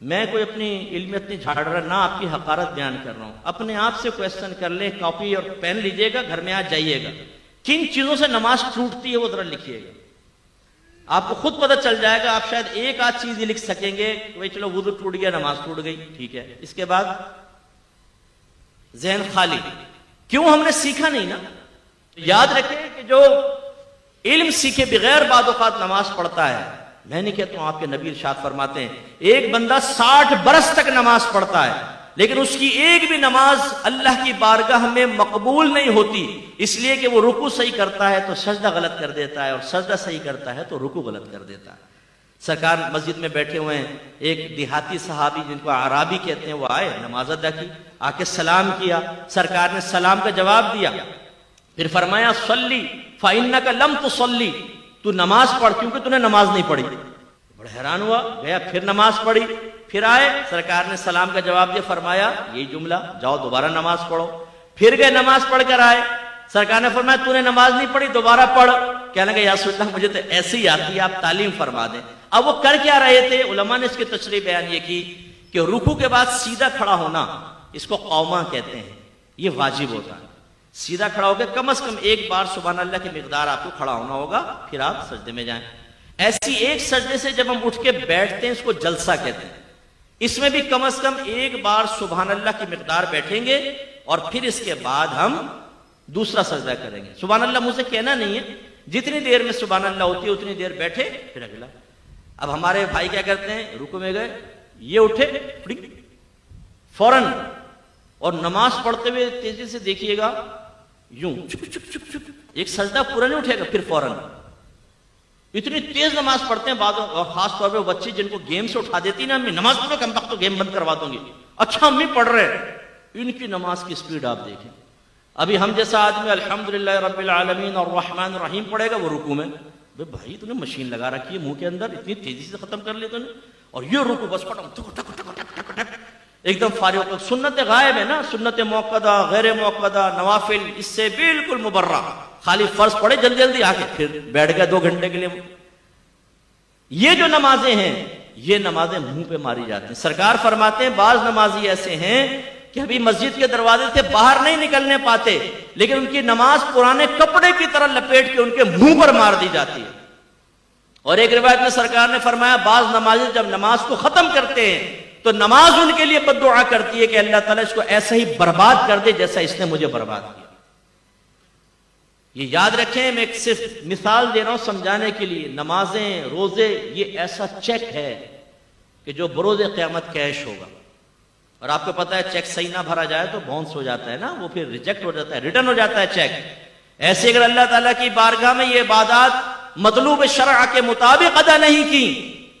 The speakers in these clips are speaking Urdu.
میں کوئی اپنی علم اتنی جھاڑ رہا نہ آپ کی حقارت بیان کر رہا ہوں. اپنے آپ سے کویسچن کر لیں, کاپی اور پین لیجئے گا, گھر میں آ جائیے گا, کن چیزوں سے نماز ٹوٹتی ہے وہ ذرا لکھیے گا, آپ کو خود پتہ چل جائے گا. آپ شاید ایک آدھ چیز ہی لکھ سکیں گے کہ بھائی چلو وضو ٹوٹ گیا, نماز ٹوٹ گئی, ٹھیک ہے. اس کے بعد ذہن خالی, کیوں ہم نے سیکھا نہیں نا. یاد رکھیں کہ جو علم سیکھے بغیر بعض اوقات نماز پڑھتا ہے, میں نہیں کہتا ہوں, آپ کے نبی ارشاد فرماتے ہیں ایک بندہ 60 برس تک نماز پڑھتا ہے لیکن اس کی ایک بھی نماز اللہ کی بارگاہ میں مقبول نہیں ہوتی, اس لیے کہ وہ رکوع صحیح کرتا ہے تو سجدہ غلط کر دیتا ہے, اور سجدہ صحیح کرتا ہے تو رکوع غلط کر دیتا ہے. سرکار مسجد میں بیٹھے ہوئے ہیں, ایک دیہاتی صحابی جن کو اعرابی کہتے ہیں وہ آئے, نماز ادا کی, آ کے سلام کیا. سرکار نے سلام کا جواب دیا, پھر فرمایا صلی فإنک لم تصلی, تو نماز پڑھ کیونکہ تو نے نماز نہیں پڑھی. بڑا حیران ہوا, گیا پھر نماز پڑھی, پھر آئے, سرکار نے سلام کا جواب دیا, فرمایا یہی جملہ, جاؤ دوبارہ نماز پڑھو. پھر گئے نماز پڑھ کر آئے, سرکار نے فرمایا تو نے نماز نہیں پڑھی, دوبارہ پڑھ. کہنے لگے یا رسول اللہ مجھے تو ایسی ہی آتی ہے, آپ تعلیم فرما دیں. اب وہ کر کیا رہے تھے, علماء نے اس کی تشریح بیان یہ کی کہ رکوع کے بعد سیدھا کھڑا ہونا, اس کو قوما کہتے ہیں, یہ واجب ہوتا ہے. سیدھا کھڑا ہو کے کم از کم ایک بار سبحان اللہ کی مقدار آپ کو کھڑا ہونا ہوگا, پھر آپ سجدے میں جائیں. ایسی ایک سجدے سے جب ہم اٹھ کے بیٹھتے ہیں اس کو جلسہ کہتے ہیں, اس میں بھی کم از کم ایک بار سبحان اللہ کی مقدار بیٹھیں گے اور پھر اس کے بعد ہم دوسرا سجدہ کریں گے. سبحان اللہ منہ سے کہنا نہیں ہے, جتنی دیر میں سبحان اللہ ہوتی ہے اتنی دیر بیٹھے پھر اگلا. اب ہمارے بھائی کیا کرتے ہیں, رکوع میں گئے, یہ اٹھے فوراً, اور نماز پڑھتے ہوئے تیزی سے دیکھیے گا یوں چک چک چک چک, ایک سجدہ پورا نہیں اٹھے گا, پھر فوراً. اتنی تیز نماز پڑھتے ہیں بعض, اور خاص طور پہ بچے جن کو گیم سے اٹھا دیتی نا امی, نماز پڑھو کم وقت تو گیم بند کروا دوں گی. اچھا امی پڑھ رہے, ان کی نماز کی سپیڈ آپ دیکھیں. ابھی ہم جیسا آدمی الحمدللہ رب العالمین اور الرحمن الرحیم پڑھے گا, وہ رکوع میں بھائی تو نے مشین لگا رکھی ہے منہ کے اندر, اتنی تیزی سے ختم کر لیا تو نے, اور یہ رکوع بس ایک دم فارغ ہو. سنت غائب ہے نا, سنت موقدہ غیر موقدہ نوافل اس سے بالکل مبرہ, خالی فرض پڑھے جلدی جلدی آ کے پھر بیٹھ گئے 2 گھنٹے کے لیے. یہ جو نمازیں ہیں یہ نمازیں منہ پہ ماری جاتی ہیں. سرکار فرماتے ہیں بعض نمازی ایسے ہیں کہ ابھی مسجد کے دروازے سے باہر نہیں نکلنے پاتے, لیکن ان کی نماز پرانے کپڑے کی طرح لپیٹ کے ان کے منہ پر مار دی جاتی ہے. اور ایک روایت میں سرکار نے فرمایا بعض نمازی جب نماز کو ختم کرتے ہیں تو نماز ان کے لیے بد دعا کرتی ہے کہ اللہ تعالیٰ اس کو ایسا ہی برباد کر دے جیسا اس نے مجھے برباد کیا. یہ یاد رکھیں, میں صرف مثال دے رہا ہوں سمجھانے کے لیے. نمازیں روزے یہ ایسا چیک ہے کہ جو بروز قیامت کیش ہوگا, اور آپ کو پتہ ہے چیک صحیح نہ بھرا جائے تو باؤنس ہو جاتا ہے نا, وہ پھر ریجیکٹ ہو جاتا ہے, ریٹرن ہو جاتا ہے چیک. ایسے اگر اللہ تعالیٰ کی بارگاہ میں یہ عبادات مطلوب شرع کے مطابق ادا نہیں کی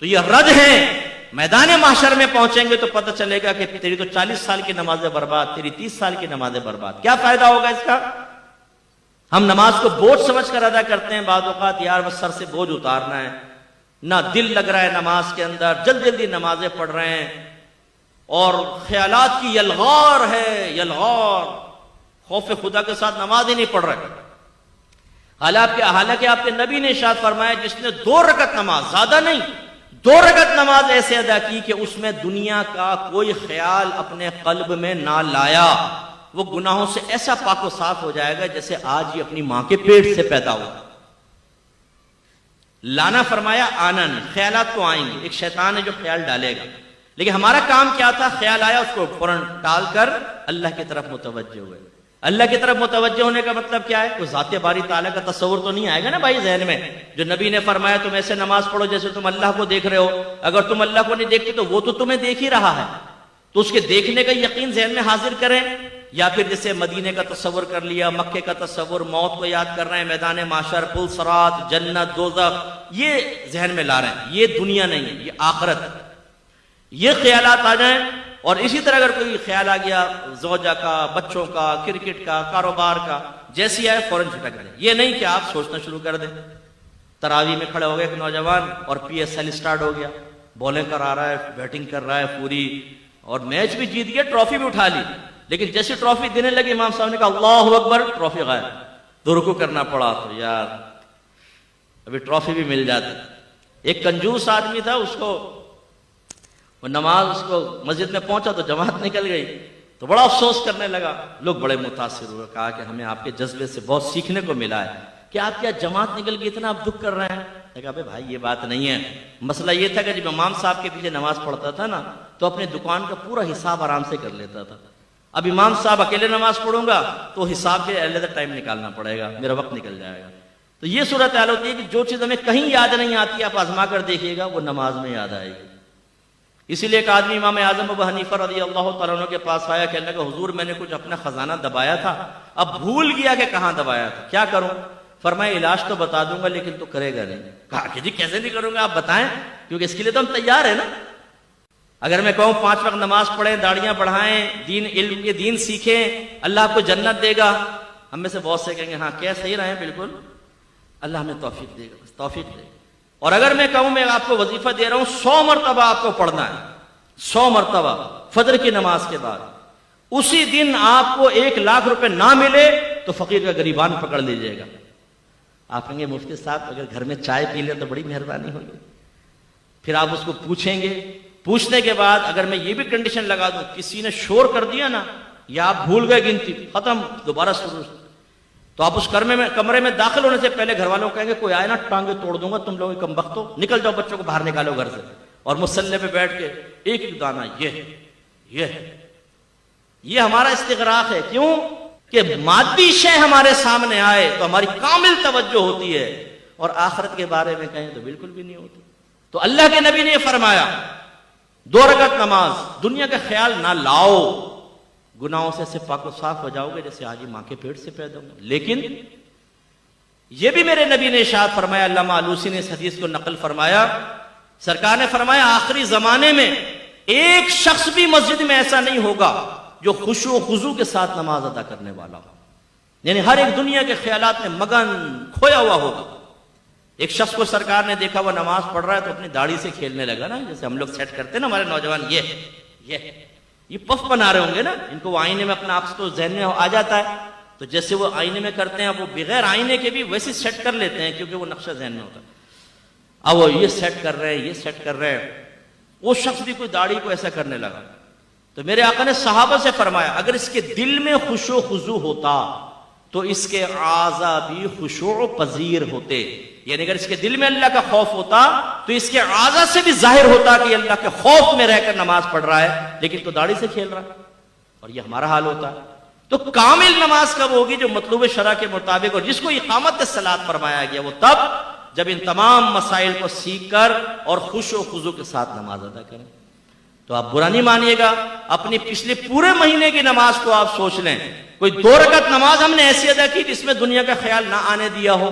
تو یہ رد ہیں. میدان محشر میں پہنچیں گے تو پتہ چلے گا کہ تیری تو 40 سال کی نمازیں برباد, تیری 30 سال کی نمازیں برباد. کیا فائدہ ہوگا اس کا؟ ہم نماز کو بوجھ سمجھ کر ادا کرتے ہیں بعض اوقات, یار بس سر سے بوجھ اتارنا ہے, نہ دل لگ رہا ہے نماز کے اندر, جلدی جلدی نمازیں پڑھ رہے ہیں, اور خیالات کی یلغار ہے, یلغار, خوف خدا کے ساتھ نماز ہی نہیں پڑھ رہے. حالانکہ آپ کے نبی نے ارشاد فرمایا جس نے 2 رکعت نماز, زیادہ نہیں, 2 رکعت نماز ایسے ادا کی کہ اس میں دنیا کا کوئی خیال اپنے قلب میں نہ لایا, وہ گناہوں سے ایسا پاک و صاف ہو جائے گا جیسے آج ہی اپنی ماں کے پیٹ سے پیدا ہوا. لانا فرمایا آنا نہیں, خیالات تو آئیں گے, ایک شیطان ہے جو خیال ڈالے گا, لیکن ہمارا کام کیا تھا, خیال آیا اس کو فوراً ٹال کر اللہ کی طرف متوجہ ہوئے. اللہ کی طرف متوجہ ہونے کا مطلب کیا ہے, کوئی ذات باری تعالیٰ کا تصور تو نہیں آئے گا نا بھائی ذہن میں. جو نبی نے فرمایا تم ایسے نماز پڑھو جیسے تم اللہ کو دیکھ رہے ہو, اگر تم اللہ کو نہیں دیکھتے تو وہ تو تمہیں دیکھ ہی رہا ہے, تو اس کے دیکھنے کا یقین ذہن میں حاضر کریں. یا پھر جیسے مدینے کا تصور کر لیا, مکے کا تصور, موت کو یاد کر رہے ہیں, میدان محشر, پل صراط, جنت, دوزخ, یہ ذہن میں لا رہے ہیں. یہ دنیا نہیں ہے, یہ آخرت. یہ خیالات آ جائیں, اور اسی طرح اگر کوئی خیال آ گیا زوجہ کا, بچوں کا, کرکٹ کا, کاروبار کا, جیسی آئے فوراً چھٹک جائے. یہ نہیں کہ آپ سوچنا شروع کر دیں. تراویح میں کھڑے ہو گئے ایک نوجوان اور PSL سٹارٹ ہو گیا, بولنگ کر رہا ہے, بیٹنگ کر رہا ہے پوری, اور میچ بھی جیت گیا, ٹرافی بھی اٹھا لی, لیکن جیسے ٹرافی دینے لگے امام صاحب نے کہا اللہ اکبر, ٹرافی غائب. تو رکوع کرنا پڑا, تو یار ابھی ٹرافی بھی مل جاتی. ایک کنجوس آدمی تھا, اس کو وہ نماز اس کو مسجد میں پہنچا تو جماعت نکل گئی، تو بڑا افسوس کرنے لگا، لوگ بڑے متاثر ہوئے، کہا کہ ہمیں آپ کے جذبے سے بہت سیکھنے کو ملا ہے کہ آپ کیا جماعت نکل گئی اتنا آپ دکھ کر رہے ہیں؟ کہا بھائی یہ بات نہیں ہے، مسئلہ یہ تھا کہ جب امام صاحب کے پیچھے نماز پڑھتا تھا نا تو اپنی دکان کا پورا حساب آرام سے کر لیتا تھا، اب امام صاحب اکیلے نماز پڑھوں گا تو حساب کے علیحدہ ٹائم نکالنا پڑے گا، میرا وقت نکل جائے گا۔ تو یہ صورتحال ہوتی ہے کہ جو چیز ہمیں کہیں یاد نہیں آتی آپ آزما کر دیکھیے گا وہ نماز میں یاد آئے گی۔ اسی لیے ایک آدمی امام اعظم ابو حنیفہ رضی اللہ تعالیٰ عنہ کے پاس آیا، کہنے لگا حضور میں نے کچھ اپنا خزانہ دبایا تھا، اب بھول گیا کہ کہاں دبایا تھا، کیا کروں؟ فرمایا علاج تو بتا دوں گا لیکن تو کرے گا نہیں۔ کہا کہ جی کیسے نہیں کروں گا، آپ بتائیں، کیونکہ اس کے لیے تو ہم تیار ہیں نا۔ اگر میں کہوں 5 وقت نماز پڑھیں، داڑیاں بڑھائیں، دین علم کے دین سیکھیں، اللہ آپ کو جنت دے گا، ہم میں سے بہت سے کہیں گے ہاں کیا صحیح رہے ہیں، بالکل اللہ ہمیں توفیق دے گا، توفیق دے گا۔ اور اگر میں کہوں میں آپ کو وظیفہ دے رہا ہوں 100 مرتبہ آپ کو پڑھنا ہے، 100 مرتبہ فجر کی نماز کے بعد، اسی دن آپ کو 1 لاکھ روپے نہ ملے تو فقیر کا گریبان پکڑ لیجئے گا۔ آپ کہیں گے مفتی صاحب اگر گھر میں چائے پی لیں تو بڑی مہربانی ہوگی۔ پھر آپ اس کو پوچھیں گے، پوچھنے کے بعد اگر میں یہ بھی کنڈیشن لگا دوں کسی نے شور کر دیا نا یا آپ بھول گئے گنتی، ختم، دوبارہ شروع، تو آپ اس کمرے میں داخل ہونے سے پہلے گھر والوں کہیں گے کوئی آئے نا ٹانگیں توڑ دوں گا، تم لوگ کم بخت ہو، نکل جاؤ، بچوں کو باہر نکالو گھر سے، اور مصلی پہ بیٹھ کے ایک ایک دانہ یہ ہمارا استغراق ہے۔ کیوں کہ مادی شے ہمارے سامنے آئے تو ہماری کامل توجہ ہوتی ہے، اور آخرت کے بارے میں کہیں تو بالکل بھی نہیں ہوتی۔ تو اللہ کے نبی نے یہ فرمایا 2 رکعت نماز، دنیا کا خیال نہ لاؤ، گناہوں سے ایسے پاک و صاف ہو جاؤ گے جیسے آج ہی ماں کے پیٹ سے پیدا ہوں۔ لیکن یہ بھی میرے نبی نے ارشاد فرمایا، علامہ آلوسی نے اس حدیث کو نقل فرمایا، سرکار نے فرمایا آخری زمانے میں ایک شخص بھی مسجد میں ایسا نہیں ہوگا جو خشوع و خضوع کے ساتھ نماز ادا کرنے والا ہو، یعنی ہر ایک دنیا کے خیالات میں مگن کھویا ہوا ہوگا۔ ایک شخص کو سرکار نے دیکھا وہ نماز پڑھ رہا ہے تو اپنی داڑھی سے کھیلنے لگا نا، جیسے ہم لوگ سیٹ کرتے ہیں نا ہمارے نوجوان، یہ پف بنا رہے ہوں گے نا، ان کو وہ آئینے میں اپنا آپ تو ذہن میں آ جاتا ہے، تو جیسے وہ آئینے میں کرتے ہیں وہ بغیر آئینے کے بھی ویسے سیٹ کر لیتے ہیں کیونکہ وہ نقشہ ذہن میں ہوتا ہے۔ اب وہ یہ سیٹ کر رہے ہیں، یہ سیٹ کر رہے ہیں، وہ شخص بھی کوئی داڑھی کو ایسا کرنے لگا، تو میرے آقا نے صحابہ سے فرمایا اگر اس کے دل میں خشوع و خضوع ہوتا تو اس کے اعضاء بھی خشوع پذیر ہوتے، یعنی اگر اس کے دل میں اللہ کا خوف ہوتا تو اس کے اعضاء سے بھی ظاہر ہوتا کہ اللہ کے خوف میں رہ کر نماز پڑھ رہا ہے، لیکن تو داڑھی سے کھیل رہا ہے، اور یہ ہمارا حال ہوتا ہے۔ تو کامل نماز کب ہوگی؟ جو مطلوب شرع کے مطابق، اور جس کو اقامت الصلاۃ فرمایا گیا وہ تب جب ان تمام مسائل کو سیکھ کر اور خشوع و خضوع کے ساتھ نماز ادا کریں۔ تو آپ برا نہیں مانیے گا، اپنی پچھلے پورے مہینے کی نماز کو آپ سوچ لیں، کوئی 2 رکعت نماز ہم نے ایسی ادا کی جس میں دنیا کا خیال نہ آنے دیا ہو۔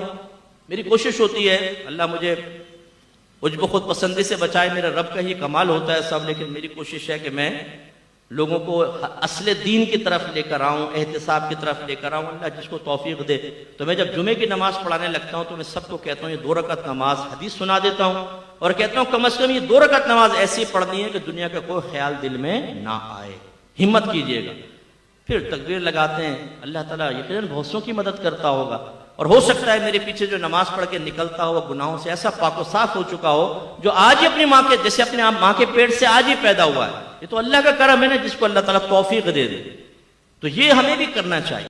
میری کوشش ہوتی ہے، اللہ مجھے عجب خود پسندی سے بچائے، میرے رب کا ہی کمال ہوتا ہے سب، لیکن میری کوشش ہے کہ میں لوگوں کو اصل دین کی طرف لے کر آؤں، احتساب کی طرف لے کر آؤں، اللہ جس کو توفیق دے۔ تو میں جب جمعے کی نماز پڑھانے لگتا ہوں تو میں سب کو کہتا ہوں یہ 2 رکعت نماز حدیث سنا دیتا ہوں، اور کہتا ہوں کم از کم یہ 2 رکعت نماز ایسی پڑھنی ہے کہ دنیا کا کوئی خیال دل میں نہ آئے، ہمت کیجئے گا۔ پھر تکبیر لگاتے ہیں، اللہ تعالیٰ یقیناً بہت سوں کی مدد کرتا ہوگا، اور ہو سکتا ہے میرے پیچھے جو نماز پڑھ کے نکلتا ہو گناہوں سے ایسا پاک و صاف ہو چکا ہو جو آج ہی اپنی ماں کے جیسے اپنے ماں کے پیٹ سے آج ہی پیدا ہوا ہے۔ یہ تو اللہ کا کرم ہے نا، جس کو اللہ تعالیٰ توفیق دے دے، تو یہ ہمیں بھی کرنا چاہیے۔